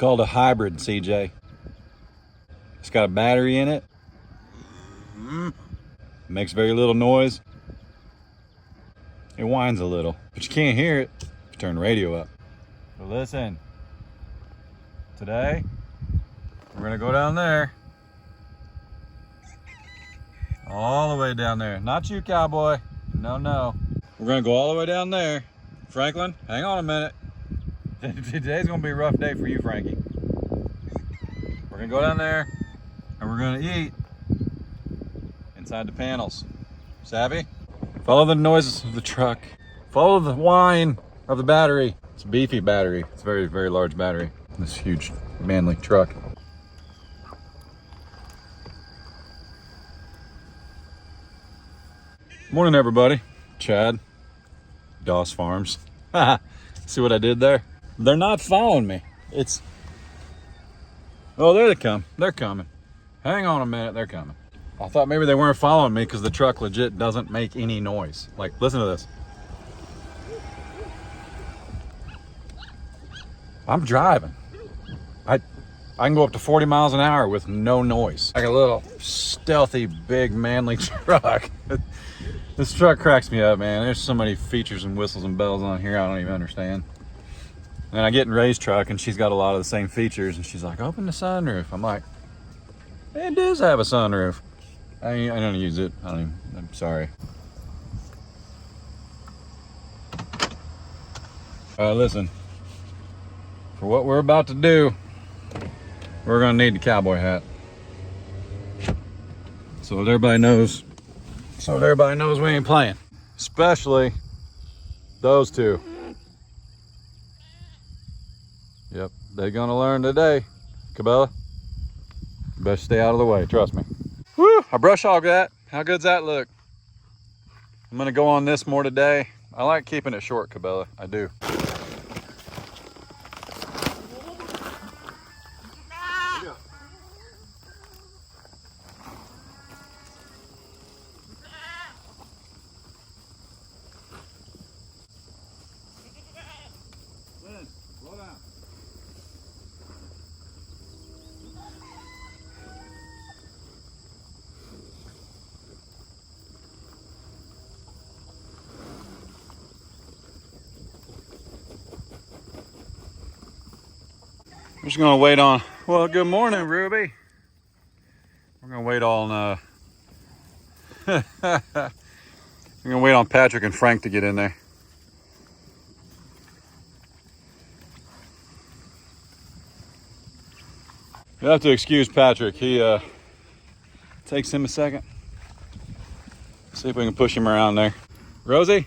called a hybrid, CJ. It's got a battery in it. Makes very little noise. It whines a little, but you can't hear it if you turn the radio up. So listen, today we're gonna go down there. All the way down there. Not you, cowboy. No, no. We're gonna go all the way down there. Franklin, hang on a minute. Today's gonna be a rough day for you, Frankie. We're gonna go down there and we're gonna eat inside the panels. Savvy? Follow the noises of the truck. Follow the whine of the battery. It's a beefy battery. It's a very, very large battery. This huge, manly truck. Morning, everybody. Chad, Adler Farms. See what I did there? They're not following me. Oh, there they come. They're coming. Hang on a minute, they're coming. I thought maybe they weren't following me because the truck legit doesn't make any noise. Like, listen to this. I'm driving. I can go up to 40 miles an hour with no noise. Like a little stealthy, big, manly truck. This truck cracks me up, man. There's so many features and whistles and bells on here I don't even understand. And I get in Ray's truck and she's got a lot of the same features and she's like, open the sunroof. I'm like, it does have a sunroof. I don't use it. I'm sorry. Listen, for what we're about to do, we're gonna need the cowboy hat. So that everybody knows we ain't playing. Especially those two. Yep, they're gonna learn today. Cabela, best stay out of the way, trust me. Woo, I brush hog that. How good's that look? I'm gonna go on this more today. I like keeping it short, Cabela, I do. Slow down. I'm just gonna wait on, well, good morning, Ruby. We're gonna wait on, we're gonna wait on Patrick and Frank to get in there. You have to excuse Patrick. He takes him a second. See if we can push him around there. Rosie,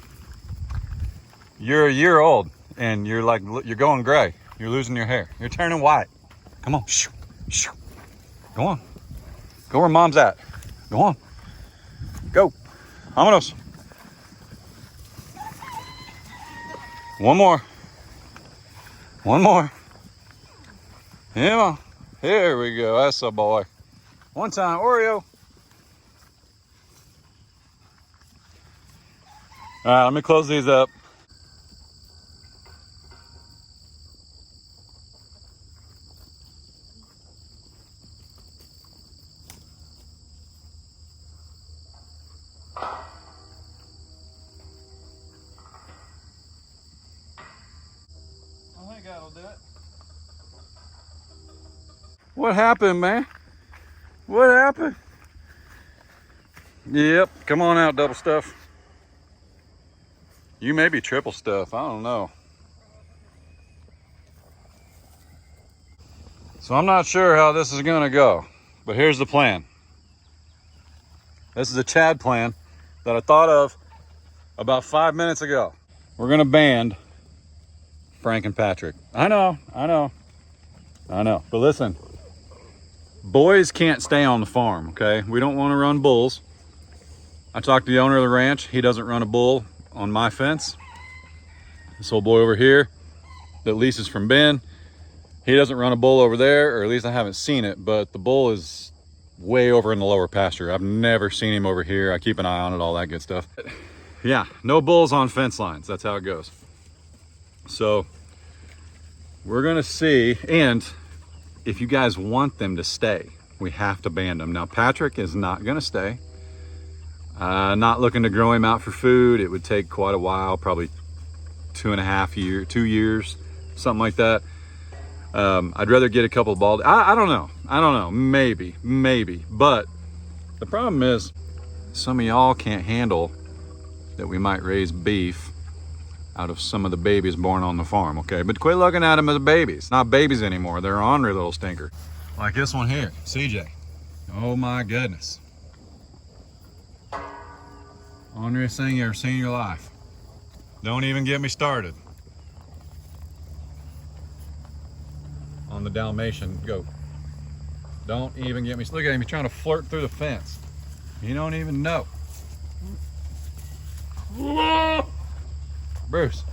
you're a year old and you're going gray. You're losing your hair. You're turning white. Come on. Shoo, shoo. Go on. Go where mom's at. Go on. Go. Vámonos. One more. One more. Yeah. Here we go. That's a boy. One time, Oreo. All right, let me close these up. I think that'll do it. What happened, man? What happened? Yep, come on out, double stuff. You may be triple stuff, I don't know. So I'm not sure how this is gonna go, but here's the plan. This is a Chad plan that I thought of about 5 minutes ago. We're gonna band Frank and Patrick. I know. But listen, boys can't stay on the farm, okay? We don't want to run bulls. I talked to the owner of the ranch. He doesn't run a bull on my fence. This old boy over here that leases from Ben, he doesn't run a bull over there, or at least I haven't seen it, but the bull is way over in the lower pasture. I've never seen him over here. I keep an eye on it, all that good stuff. Yeah, no bulls on fence lines. That's how it goes. So we're gonna see, and if you guys want them to stay, we have to band them. Now, Patrick is not gonna stay. Not looking to grow him out for food. It would take quite a while, probably 2 years, something like that. I'd rather get a couple of bald. I don't know, maybe. But the problem is some of y'all can't handle that we might raise beef out of some of the babies born on the farm, okay? But quit looking at them as babies. Not babies anymore. They're an ornery little stinker. Like this one here, CJ. Oh my goodness. Orneriest thing you ever seen in your life. Don't even get me started on the Dalmatian goat. Don't even get me, look at him, he's trying to flirt through the fence. You don't even know. Bruce,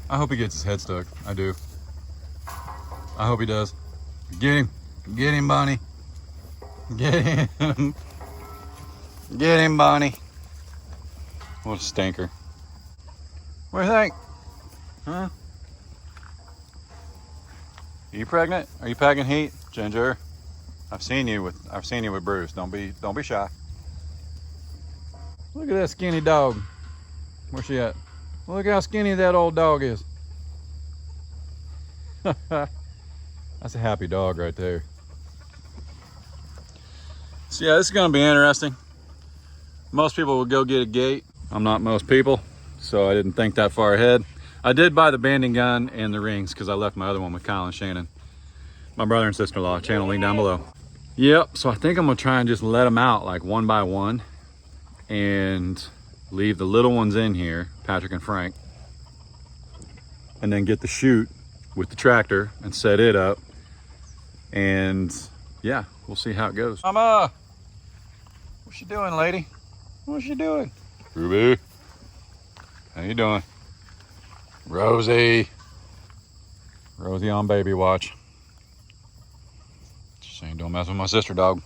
I hope he gets his head stuck. I do. I hope he does. Get him, Bonnie. Get him. Get him, Bonnie. What a stinker. What do you think? Huh? Are you pregnant? Are you packing heat, Ginger? I've seen you with Bruce. Don't be shy. Look at that skinny dog. Where's she at? Look how skinny that old dog is. That's a happy dog right there. So yeah, this is gonna be interesting. Most people would go get a gate. I'm not most people, so I didn't think that far ahead. I did buy the banding gun and the rings because I left my other one with Kyle and Shannon. My brother and sister-in-law, channel link down below. Yep, so I think I'm gonna try and just let them out like one by one and leave the little ones in here, Patrick and Frank, and then get the chute with the tractor and set it up. And yeah, we'll see how it goes. Mama, what's she doing, lady? What's she doing? Ruby, how you doing? Rosie on baby watch. Just saying, don't mess with my sister, dog.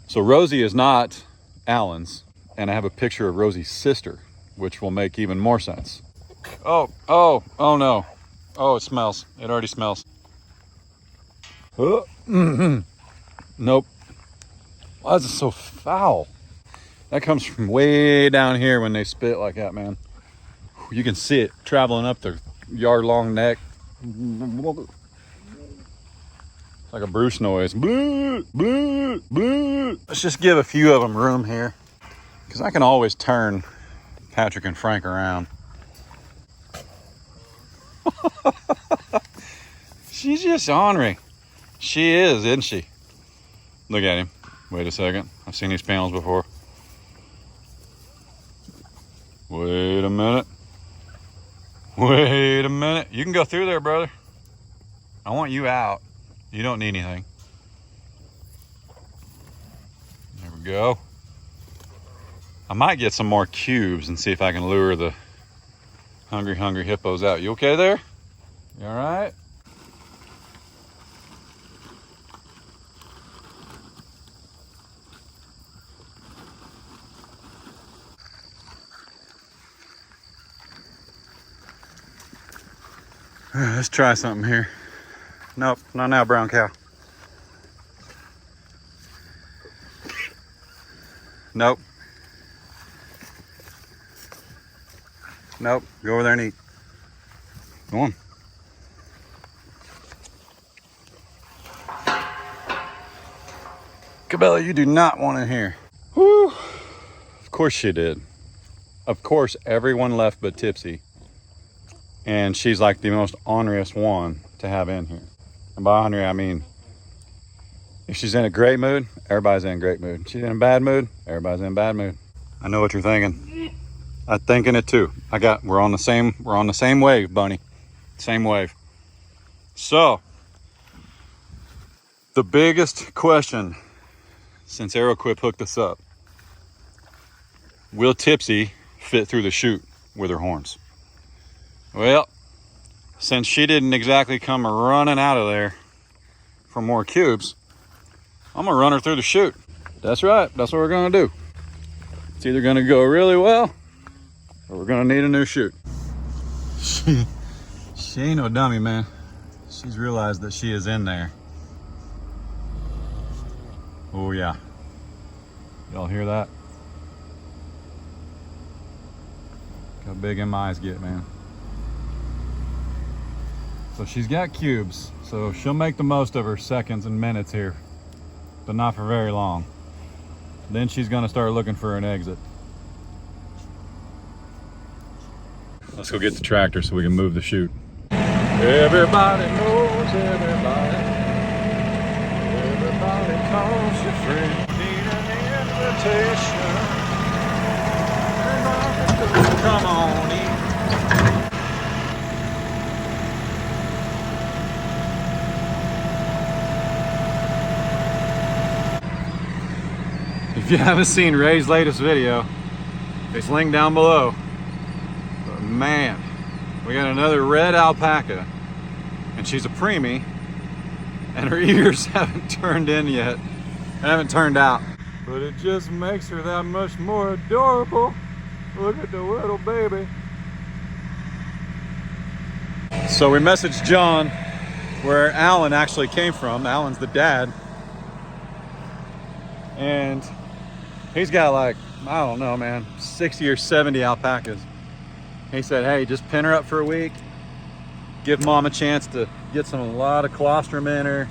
So Rosie is not Alan's, and I have a picture of Rosie's sister, which will make even more sense. Oh no. Oh, it smells. It already smells. Oh, nope. Why is it so foul? That comes from way down here when they spit like that, man. You can see it traveling up their yard-long neck. It's like a Bruce noise. Blue, blue, blue. Let's just give a few of them room here, because I can always turn Patrick and Frank around. She's just ornery. She is, isn't she? Look at him. Wait a second. I've seen these panels before. Wait a minute. Wait a minute. You can go through there, brother. I want you out. You don't need anything. There we go. I might get some more cubes and see if I can lure the hungry hippos out. You okay there? You all right? Let's try something here. Nope, not now, brown cow. Nope. Nope, go over there and eat. Go on. Cabela, you do not want in here. Whew. Of course she did. Of course, everyone left but Tipsy. And she's like the most honoriest one to have in here. And by honorary, I mean, if she's in a great mood, everybody's in a great mood. If she's in a bad mood, everybody's in a bad mood. I know what you're thinking. I'm thinking it too. We're on the same wave, Bunny. Same wave. So, the biggest question since ArrowQuip hooked us up, will Tipsy fit through the chute with her horns? Well, since she didn't exactly come running out of there for more cubes, I'm gonna run her through the chute. That's right, that's what we're gonna do. It's either gonna go really well or we're gonna need a new chute. She She ain't no dummy, man. She's realized that she is in there. Oh yeah. Y'all hear that? Look how big them eyes get, man. So she's got cubes, so she'll make the most of her seconds and minutes here, but not for very long. Then she's gonna start looking for an exit. Let's go get the tractor so we can move the chute. Everybody knows everybody. Everybody calls you friend. Need an invitation. Come on in. If you haven't seen Ray's latest video, it's linked down below. But man, we got another red alpaca, and she's a preemie, and her ears haven't turned in yet, haven't turned out. But it just makes her that much more adorable. Look at the little baby. So we messaged John where Alan actually came from. Alan's the dad. And he's got like, I don't know, man, 60 or 70 alpacas. He said, hey, just pin her up for a week. Give mom a chance to get a lot of colostrum in her,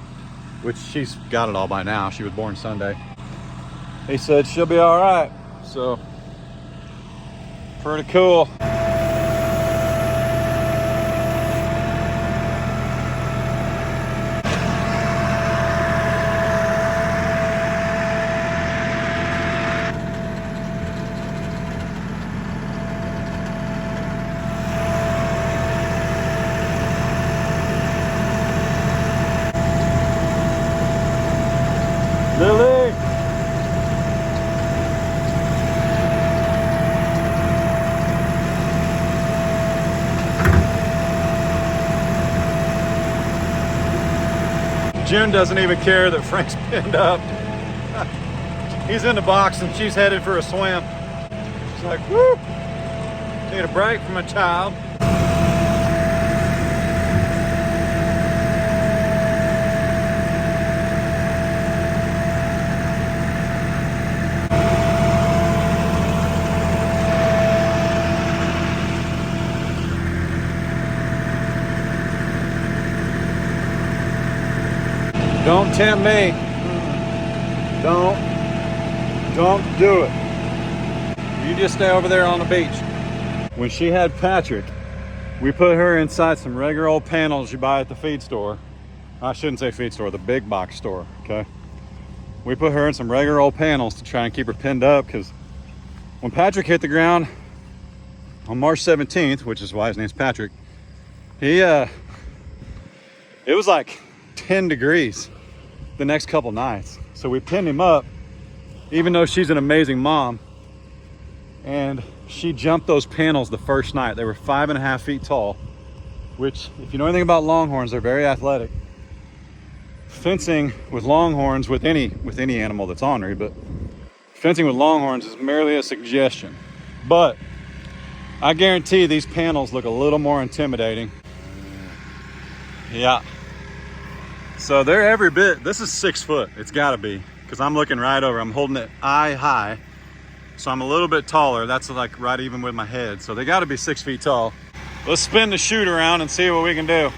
which she's got it all by now. She was born Sunday. He said she'll be all right. So, pretty cool. Lily! June doesn't even care that Frank's pinned up. He's in the box and she's headed for a swim. She's like, whoop! Need a break from a child. Don't tempt me. Don't do it. You just stay over there on the beach. When she had Patrick, we put her inside some regular old panels you buy at the feed store. I shouldn't say feed store, the big box store, okay? We put her in some regular old panels to try and keep her pinned up, because when Patrick hit the ground on March 17th, which is why his name's Patrick, it was like 10 degrees the next couple nights. So we pinned him up, even though she's an amazing mom. And she jumped those panels the first night. They were 5.5 feet tall, which, if you know anything about longhorns, they're very athletic. Fencing with longhorns, with any animal that's ornery, but fencing with longhorns is merely a suggestion. But I guarantee these panels look a little more intimidating. Yeah. So they're every bit, this is 6 foot, it's gotta be, because I'm looking right over, I'm holding it eye high. So I'm a little bit taller, that's like right even with my head. So they gotta be 6 feet tall. Let's spin the chute around and see what we can do.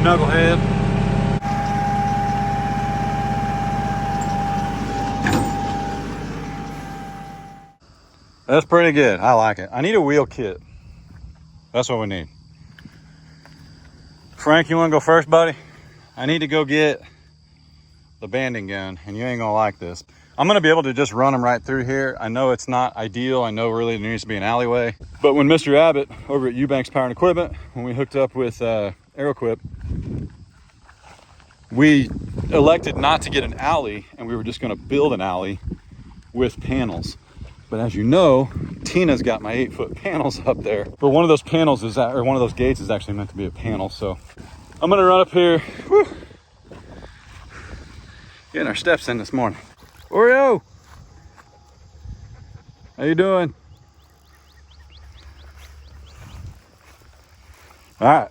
Knucklehead. That's pretty good. I like it. I need a wheel kit. That's what we need. Frank, you want to go first, buddy? I need to go get the banding gun, and you ain't gonna like this. I'm gonna be able to just run them right through here. I know it's not ideal. I know really there needs to be an alleyway. But when Mr. Abbott over at Eubanks Power and Equipment, when we hooked up with ArrowQuip, we elected not to get an alley, and we were just going to build an alley with panels. But as you know, Tina's got my 8-foot panels up there. But one of those panels is, or one of those gates is actually meant to be a panel. So I'm gonna run up here. Whew. Getting our steps in this morning. Oreo, how you doing? All right,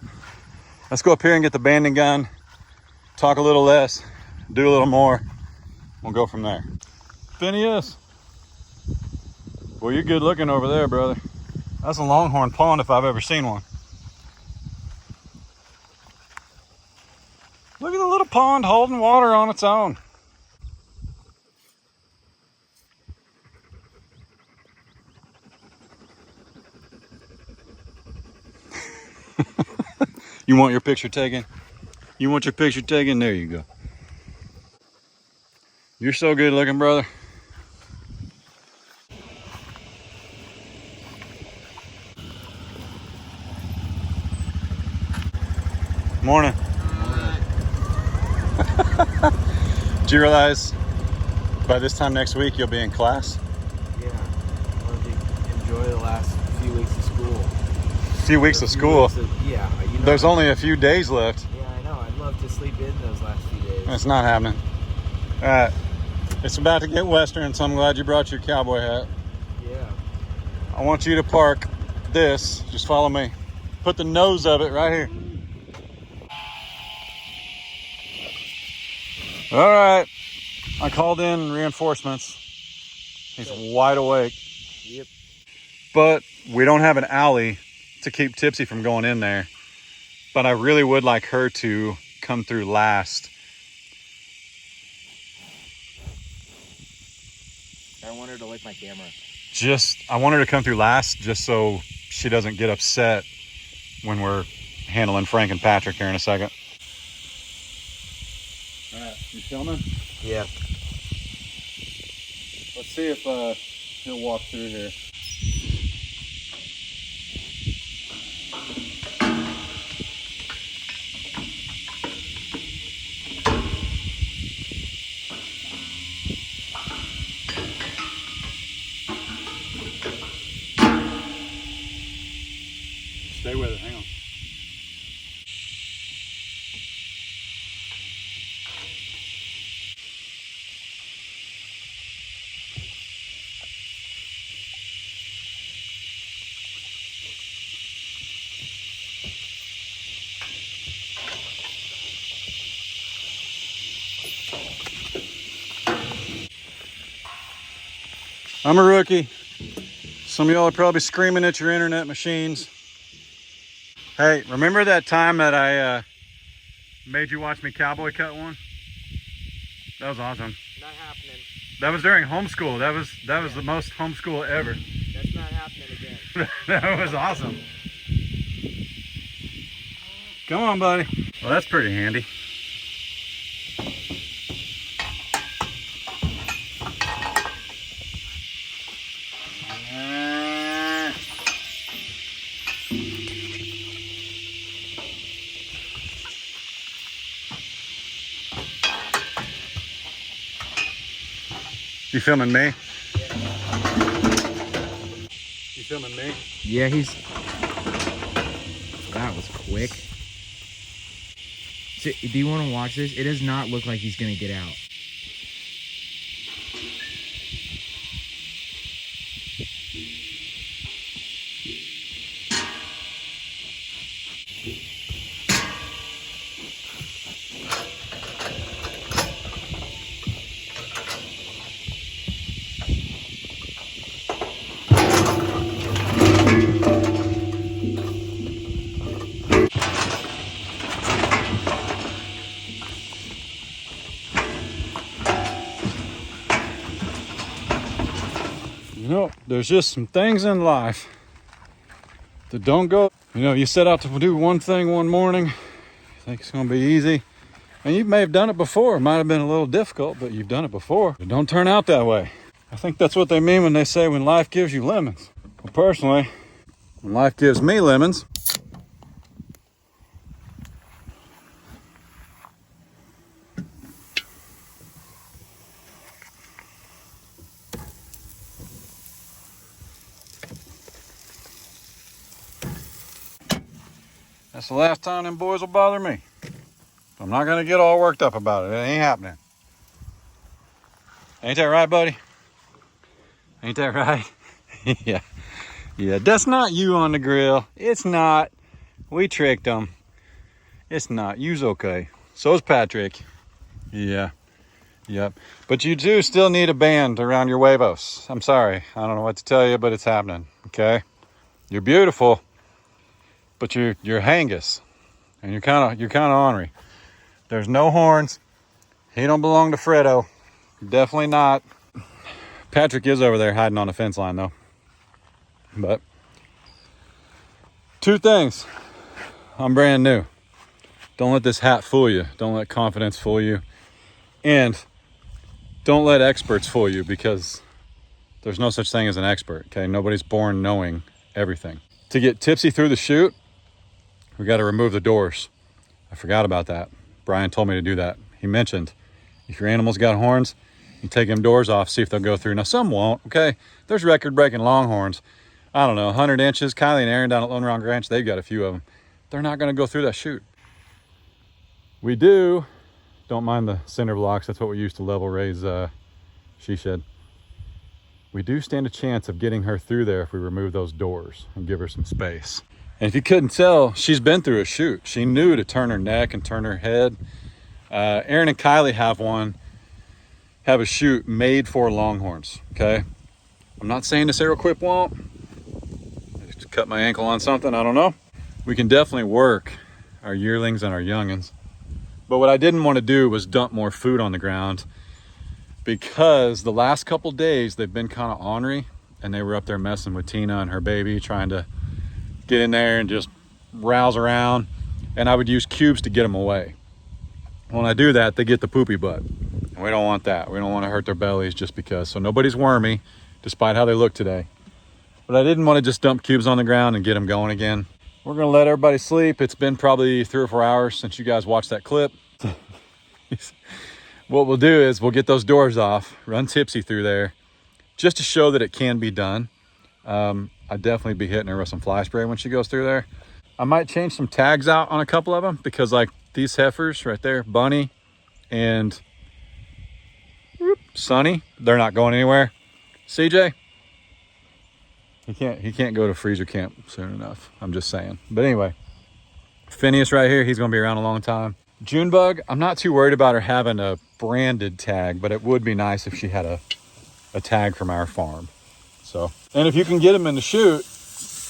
let's go up here and get the banding gun, talk a little less, do a little more. We'll go from there. Phineas. Well, you're good looking over there, brother. That's a longhorn pond if I've ever seen one. Look at the little pond holding water on its own. You want your picture taken? You want your picture taken? There you go. You're so good looking, brother. Morning. Did you realize by this time next week you'll be in class? Yeah, I want to enjoy the last few weeks of school. Few weeks of school? Yeah. You know, there's only a few days left. Yeah, I know. I'd love to sleep in those last few days. It's not happening. All right. It's about to get western, so I'm glad you brought your cowboy hat. Yeah. I want you to park this. Just follow me. Put the nose of it right here. All right, I called in reinforcements. He's wide awake. Yep. But we don't have an alley to keep Tipsy from going in there. But I really would like her to come through last. I want her to lick my camera. I want her to come through last just so she doesn't get upset when we're handling Frank and Patrick here in a second. All right, you filming? Yeah. Let's see if he'll walk through here. Stay with it, hang on. I'm a rookie. Some of y'all are probably screaming at your internet machines. Hey, remember that time that I made you watch me cowboy cut one? That was awesome. Not happening. That was during homeschool. That was the most homeschool ever. That's not happening again. That was awesome. Come on, buddy. Well, that's pretty handy. You filming me? You filming me? Yeah, that was quick. So, do you want to watch this? It does not look like he's gonna get out. You know, there's just some things in life that don't go. You know, you set out to do one thing one morning, you think it's going to be easy, and you may have done it before. It might have been a little difficult, but you've done it before. It don't turn out that way. I think that's what they mean when they say when life gives you lemons. Well, personally, when life gives me lemons, That's the last time them boys will bother me. I'm not gonna get all worked up about it. It ain't happening. Ain't that right, buddy? Ain't that right? Yeah. Yeah, that's not you on the grill. It's not. We tricked them. It's not. You's okay. So's Patrick. Yeah. Yep. But you do still need a band around your huevos. I'm sorry. I don't know what to tell you, but it's happening. Okay? You're beautiful, but you're Hangus. And you're kinda ornery. There's no horns. He don't belong to Fredo. Definitely not. Patrick is over there hiding on the fence line though. But 2 things. I'm brand new. Don't let this hat fool you. Don't let confidence fool you. And don't let experts fool you, because there's no such thing as an expert, okay? Nobody's born knowing everything. To get Tipsy through the chute, we got to remove the doors. I forgot about that. Brian told me to do that. He mentioned if your animal's got horns, you take them doors off, see if they'll go through. Now, some won't, okay? There's record-breaking longhorns. I don't know, 100 inches. Kylie and Aaron down at Lone Rock Ranch, they've got a few of them. They're not going to go through that chute. We don't mind the cinder blocks. That's what we use to level raise she shed. We do stand a chance of getting her through there if we remove those doors and give her some space. And if you couldn't tell, she's been through a chute. She knew to turn her neck and turn her head. Aaron and Kylie have a chute made for longhorns, okay? I'm not saying this ArrowQuip won't. I just cut my ankle on something, I don't know. We can definitely work our yearlings and our youngins. But what I didn't want to do was dump more food on the ground, because the last couple days they've been kind of ornery, and they were up there messing with Tina and her baby, trying to get in there and just rouse around. And I would use cubes to get them away. When I do that, they get the poopy butt. And we don't want that. We don't want to hurt their bellies just because. So nobody's wormy, despite how they look today. But I didn't want to just dump cubes on the ground and get them going again. We're going to let everybody sleep. It's been probably 3 or 4 hours since you guys watched that clip. What we'll do is we'll get those doors off, run Tipsy through there, just to show that it can be done. I'd definitely be hitting her with some fly spray when she goes through there. I might change some tags out on a couple of them, because like these heifers right there, Bunny and Sunny, they're not going anywhere. CJ, he can't go to freezer camp soon enough. I'm just saying. But anyway, Phineas right here, he's going to be around a long time. Junebug, I'm not too worried about her having a branded tag, but it would be nice if she had a tag from our farm. So, and if you can get them in the chute,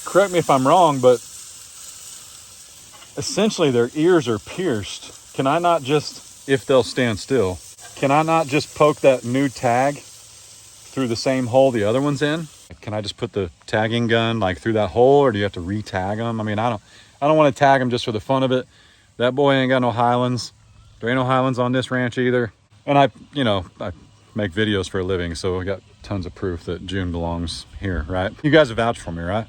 correct me if I'm wrong, but essentially their ears are pierced. Can I not just, if they'll stand still, can I not just poke that new tag through the same hole the other one's in? Can I just put the tagging gun like through that hole, or do you have to re-tag them? I mean, I don't want to tag them just for the fun of it. That boy ain't got no Highlands. There ain't no Highlands on this ranch either. And I make videos for a living, so I got tons of proof that June belongs here, right? You guys have vouched for me, right?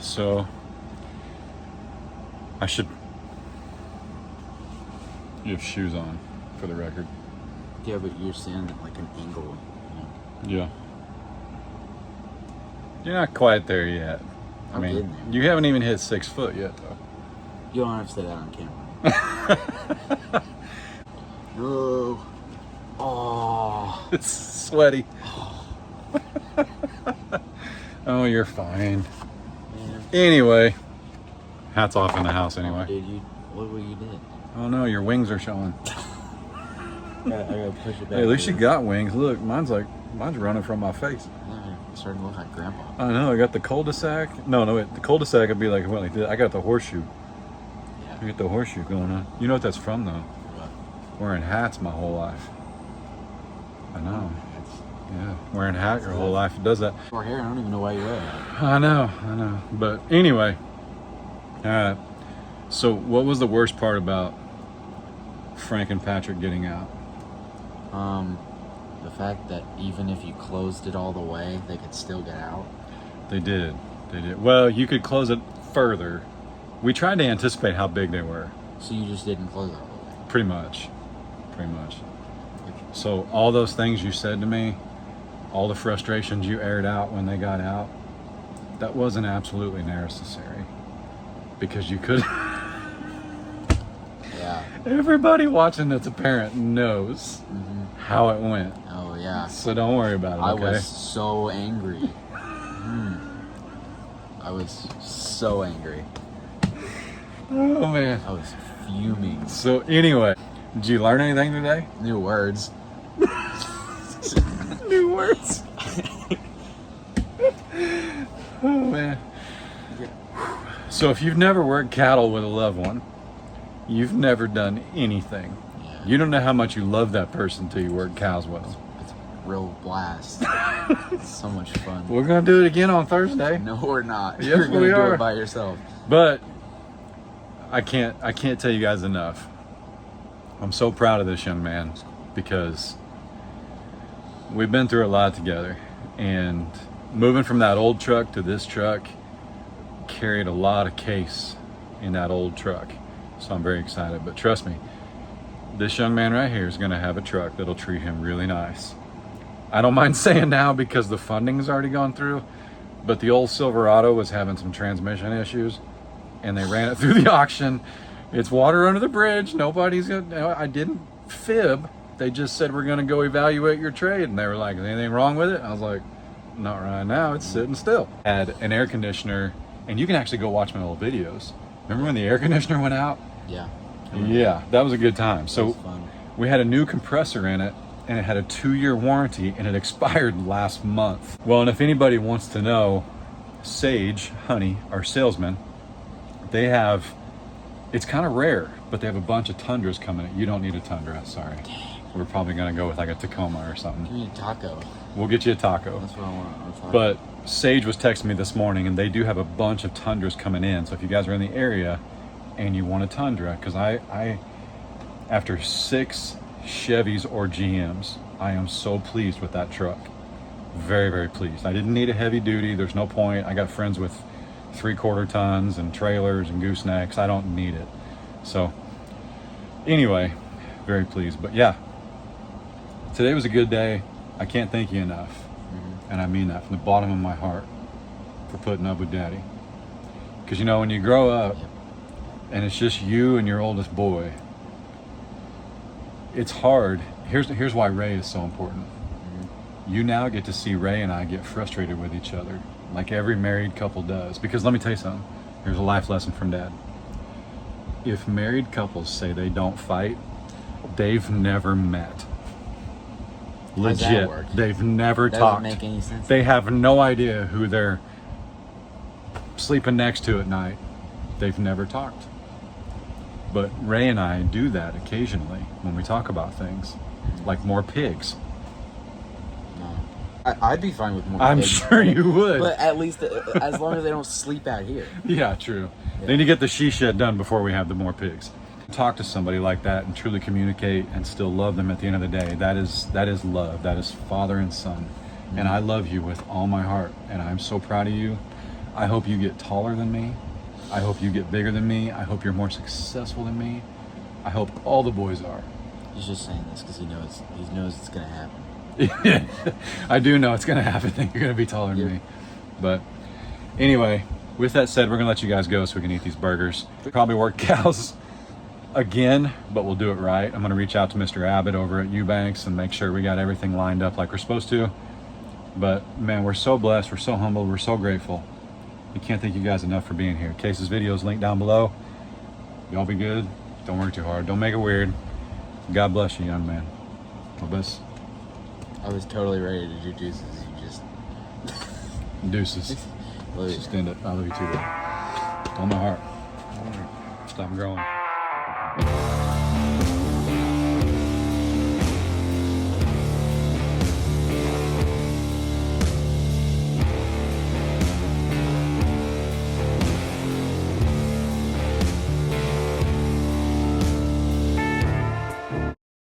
So you have shoes on, for the record. Yeah, but you're standing at like an angle. Yeah. You're not quite there yet. I mean, you haven't even hit 6 foot yet, though. You don't have to say that on camera. No. Oh. It's sweaty. Oh, you're fine. Man. Anyway, hats off in the house anyway. Dude, look what you did. Oh no, your wings are showing. I gotta push it back. Hey, at least you got wings. Look, mine's running from my face. Yeah, it's starting to look like Grandpa. I know, I got the cul-de-sac. No, wait, the cul-de-sac would be like, it went like this. I got the horseshoe. Yeah. I got the horseshoe going on. You know what that's from, though? What? Wearing hats my whole life. I know. Yeah, wearing a hat your whole life, it does that. Or hair, I don't even know why you're wearing it. I know. But anyway, so what was the worst part about Frank and Patrick getting out? The fact that even if you closed it all the way, they could still get out. They did. Well, you could close it further. We tried to anticipate how big they were. So you just didn't close it all the way? Pretty much. So all those things you said to me, all the frustrations you aired out when they got out, that wasn't absolutely necessary, because you could. Yeah. Everybody watching that's a parent knows how it went. Oh yeah. So don't worry about it. I Okay? was so angry. I was so angry. Oh man. I was fuming. So anyway, did you learn anything today? New words. New words. Oh man. So if you've never worked cattle with a loved one, you've never done anything. Yeah. You don't know how much you love that person till you work cows with them. It's a real blast. It's so much fun. We're gonna do it again on Thursday. No, we're not. Yes, You're gonna we do are. it by yourself. But I can't tell you guys enough. I'm so proud of this young man, because we've been through a lot together, and moving from that old truck to this truck carried a lot of case in that old truck. So I'm very excited. But trust me, this young man right here is going to have a truck that'll treat him really nice. I don't mind saying now because the funding's already gone through, but the old Silverado was having some transmission issues, and they ran it through the auction. It's water under the bridge. I didn't fib. They just said, we're going to go evaluate your trade. And they were like, is anything wrong with it? I was like, not right now. It's sitting still. Had an air conditioner, and you can actually go watch my old videos. Remember when the air conditioner went out? Yeah. Yeah, that was a good time. It So was fun. we had a new compressor in it, and it had a 2-year warranty, and it expired last month. Well, and if anybody wants to know, Sage, Honey, our salesman, they have, it's kind of rare, but they have a bunch of Tundras coming in. You don't need a Tundra, sorry. We're probably gonna go with like a Tacoma or Give something. me a taco. We'll get you a taco. That's what I want. But Sage was texting me this morning, and they do have a bunch of Tundras coming in. So if you guys are in the area and you want a Tundra, because I after 6 Chevys or GMs, I am so pleased with that truck. Very, very pleased. I didn't need a heavy duty. There's no point. I got friends with 3/4 tons and trailers and goosenecks. I don't need it. So anyway, very pleased. But yeah, today was a good day. I can't thank you enough. And I mean that from the bottom of my heart for putting up with Daddy. Because you know, when you grow up and it's just you and your oldest boy, it's hard. Here's why Ray is so important. You now get to see Ray and I get frustrated with each other, like every married couple does. Because let me tell you something. Here's a life lesson from Dad. If married couples say they don't fight, they've never met. How's that Legit. work? They've never Doesn't talked. make any sense. They have no idea who they're sleeping next to at night. They've never talked. But Ray and I do that occasionally when we talk about things, like more pigs. No. I'd be fine with more. I'm pigs, sure you would. But at least as long as they don't sleep out here. Yeah, true. Yeah. They need to get the she shed done before we have the more pigs. Talk to somebody like that and truly communicate and still love them at the end of the day. That is love. That is father and son. And I love you with all my heart. And I'm so proud of you. I hope you get taller than me. I hope you get bigger than me. I hope you're more successful than me. I hope all the boys are. He's just saying this because he knows it's gonna happen. I do know it's going to happen. I think you're going to be taller than me. But anyway, with that said, we're going to let you guys go so we can eat these burgers. Probably work cows again, but we'll do it right. I'm going to reach out to Mr. Abbott over at Eubanks and make sure we got everything lined up like we're supposed to. But man, we're so blessed. We're so humbled. We're so grateful. We can't thank you guys enough for being here. Case's video is linked down below. Y'all be good. Don't work too hard. Don't make it weird. God bless you, young man. God bless. I was totally ready to do deuces. You just Deuces. love Let's you. just end it. I love you too, bro. On my heart. Stop growing.